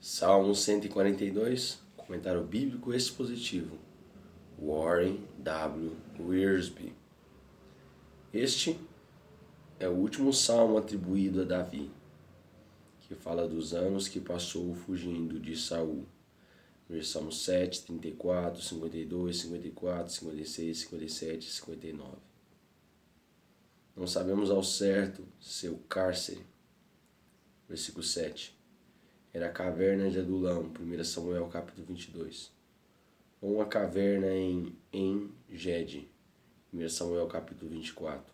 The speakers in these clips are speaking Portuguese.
Salmo 142, comentário bíblico expositivo, Warren W. Wiersbe. Este é o último salmo atribuído a Davi, que fala dos anos que passou fugindo de Saul. Salmo 7, 34, 52, 54, 56, 57 e 59. Não sabemos ao certo seu cárcere. Versículo 7. Era a caverna de Adulão, 1 Samuel capítulo 22. Ou uma caverna em En-Gedi, 1 Samuel capítulo 24.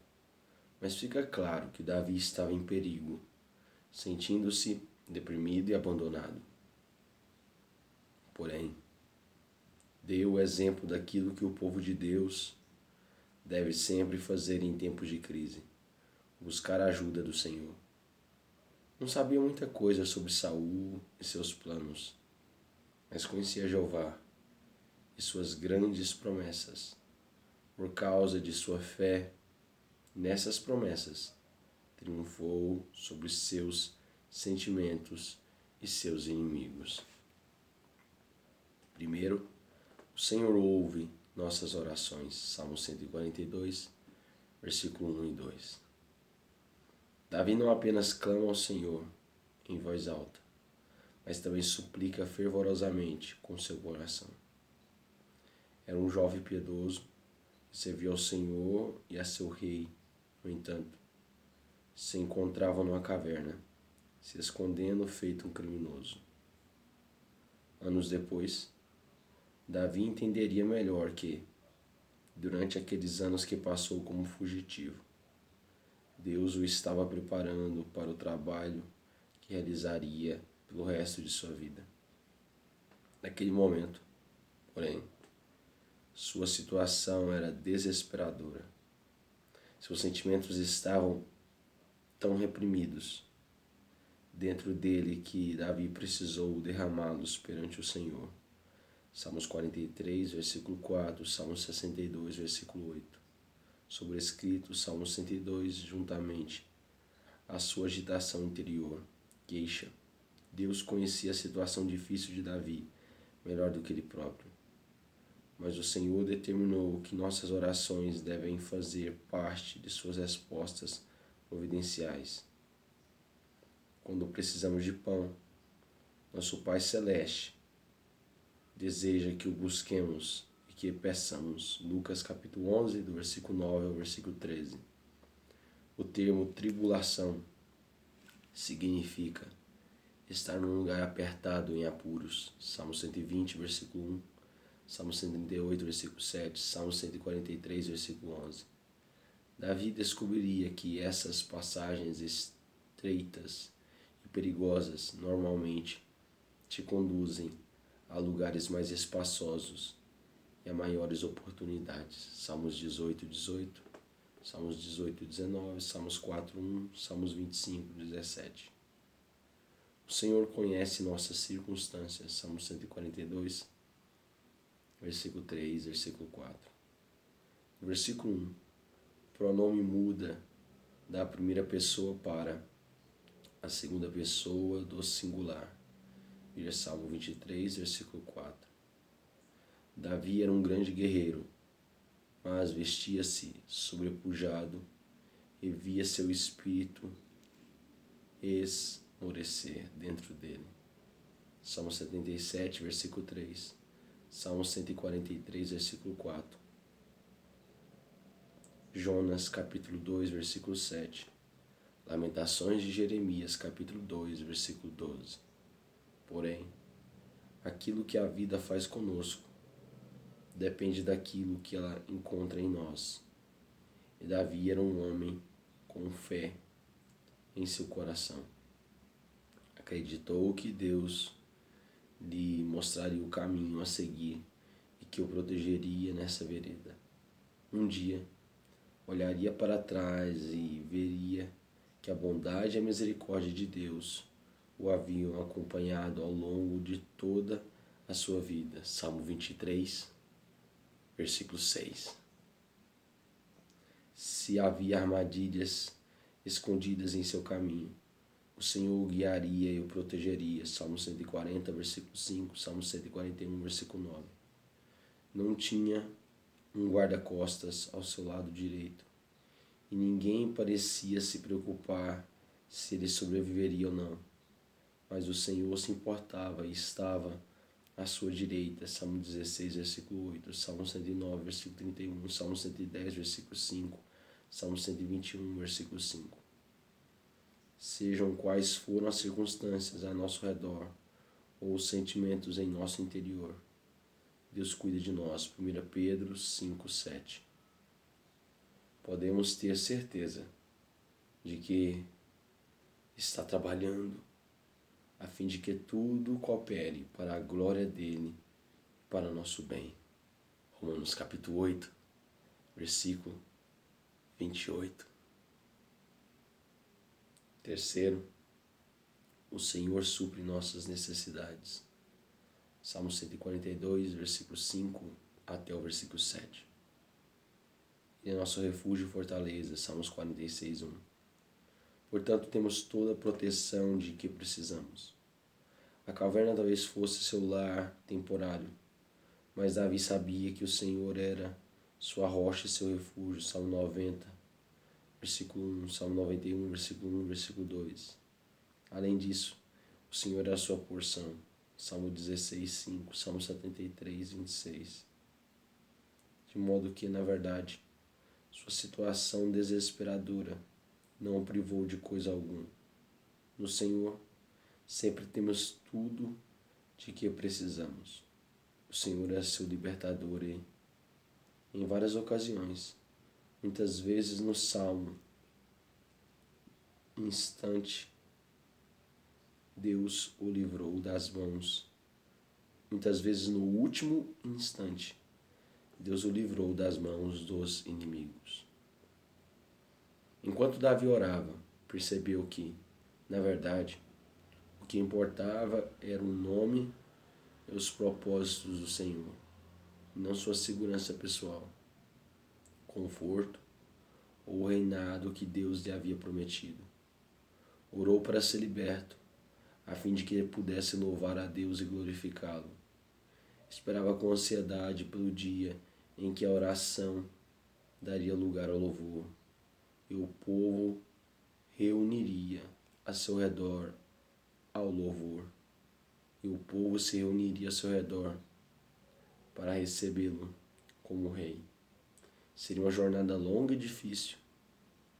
Mas fica claro que Davi estava em perigo, sentindo-se deprimido e abandonado. Porém, deu o exemplo daquilo que o povo de Deus deve sempre fazer em tempos de crise: buscar a ajuda do Senhor. Não sabia muita coisa sobre Saul e seus planos, mas conhecia Jeová e suas grandes promessas. Por causa de sua fé nessas promessas, triunfou sobre seus sentimentos e seus inimigos. Primeiro, o Senhor ouve nossas orações. Salmo 142, versículo 1 e 2. Davi não apenas clama ao Senhor em voz alta, mas também suplica fervorosamente com seu coração. Era um jovem piedoso que servia ao Senhor e a seu rei. No entanto, se encontrava numa caverna, se escondendo feito um criminoso. Anos depois, Davi entenderia melhor que, durante aqueles anos que passou como fugitivo, Deus o estava preparando para o trabalho que realizaria pelo resto de sua vida. Naquele momento, porém, sua situação era desesperadora. Seus sentimentos estavam tão reprimidos dentro dele que Davi precisou derramá-los perante o Senhor. Salmos 43, versículo 4, Salmos 62, versículo 8. Sobrescrito Salmo 102, juntamente à sua agitação interior, queixa. Deus conhecia a situação difícil de Davi melhor do que ele próprio. Mas o Senhor determinou que nossas orações devem fazer parte de suas respostas providenciais. Quando precisamos de pão, nosso Pai Celeste deseja que o busquemos e que peçamos. Lucas capítulo 11, do versículo 9 ao versículo 13. O termo tribulação significa estar num lugar apertado em apuros. Salmo 120, versículo 1. Salmo 138, versículo 7. Salmo 143, versículo 11. Davi descobriria que essas passagens estreitas e perigosas normalmente te conduzem a lugares mais espaçosos e a maiores oportunidades. Salmos 18, 18, Salmos 18, 19, Salmos 4, 1, Salmos 25, 17. O Senhor conhece nossas circunstâncias. Salmos 142, versículo 3, versículo 4. No versículo 1, o pronome muda da primeira pessoa para a segunda pessoa do singular. Veja Salmo 23, versículo 4. Davi era um grande guerreiro, mas vestia-se sobrepujado e via seu espírito esmorecer dentro dele. Salmo 77, versículo 3. Salmo 143, versículo 4. Jonas, capítulo 2, versículo 7. Lamentações de Jeremias, capítulo 2, versículo 12. Porém, aquilo que a vida faz conosco depende daquilo que ela encontra em nós. E Davi era um homem com fé em seu coração. Acreditou que Deus lhe mostraria o caminho a seguir e que o protegeria nessa vereda. Um dia, olharia para trás e veria que a bondade e a misericórdia de Deus o haviam acompanhado ao longo de toda a sua vida. Salmo 23, versículo 6. Se havia armadilhas escondidas em seu caminho, O Senhor o guiaria e o protegeria. Salmo 140, versículo 5. Salmo 141, versículo 9. Não tinha um guarda-costas ao seu lado direito, e ninguém parecia se preocupar se ele sobreviveria ou não. Mas o Senhor se importava e estava à sua direita. Salmo 16, versículo 8. Salmo 109, versículo 31. Salmo 110, versículo 5. Salmo 121, versículo 5. Sejam quais foram as circunstâncias a nosso redor ou os sentimentos em nosso interior, Deus cuida de nós. 1 Pedro 5, 7. Podemos ter certeza de que está trabalhando a fim de que tudo coopere para a glória dele e para o nosso bem. Romanos capítulo 8, versículo 28. Terceiro, o Senhor supre nossas necessidades. Salmo 142, versículo 5 até o versículo 7. Ele é nosso refúgio e fortaleza. Salmos 46, 1. Portanto, temos toda a proteção de que precisamos. A caverna talvez fosse seu lar temporário, mas Davi sabia que o Senhor era sua rocha e seu refúgio. Salmo 90, versículo 1, Salmo 91, versículo 1, versículo 2. Além disso, o Senhor é a sua porção. Salmo 16, 5, Salmo 73, 26. De modo que, na verdade, sua situação desesperadora não o privou de coisa alguma. No Senhor, sempre temos tudo de que precisamos. O Senhor é seu libertador e, em várias ocasiões, muitas vezes no Salmo, instante, Deus o livrou das mãos. Muitas vezes no último instante, Deus o livrou das mãos dos inimigos. Enquanto Davi orava, percebeu que, na verdade, o que importava era o nome e os propósitos do Senhor, não sua segurança pessoal, conforto ou o reinado que Deus lhe havia prometido. Orou para ser liberto, a fim de que ele pudesse louvar a Deus e glorificá-lo. Esperava com ansiedade pelo dia em que a oração daria lugar ao louvor, e o povo reuniria a seu redor ao louvor, e o povo se reuniria a seu redor para recebê-lo como rei. Seria uma jornada longa e difícil,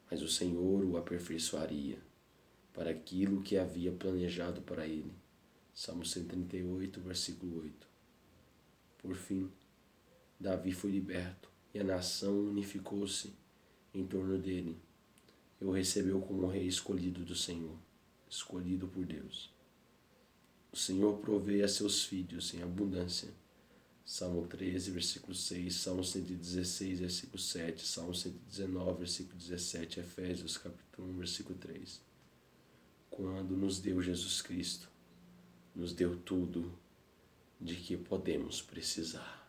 mas o Senhor o aperfeiçoaria para aquilo que havia planejado para ele. Salmo 138, versículo 8. Por fim, Davi foi liberto e a nação unificou-se em torno dele e o recebeu como rei escolhido do Senhor, escolhido por Deus. O Senhor provê a seus filhos em abundância. Salmo 13, versículo 6, Salmo 116, versículo 7, Salmo 119, versículo 17, Efésios capítulo 1, versículo 3. Quando nos deu Jesus Cristo, nos deu tudo de que podemos precisar.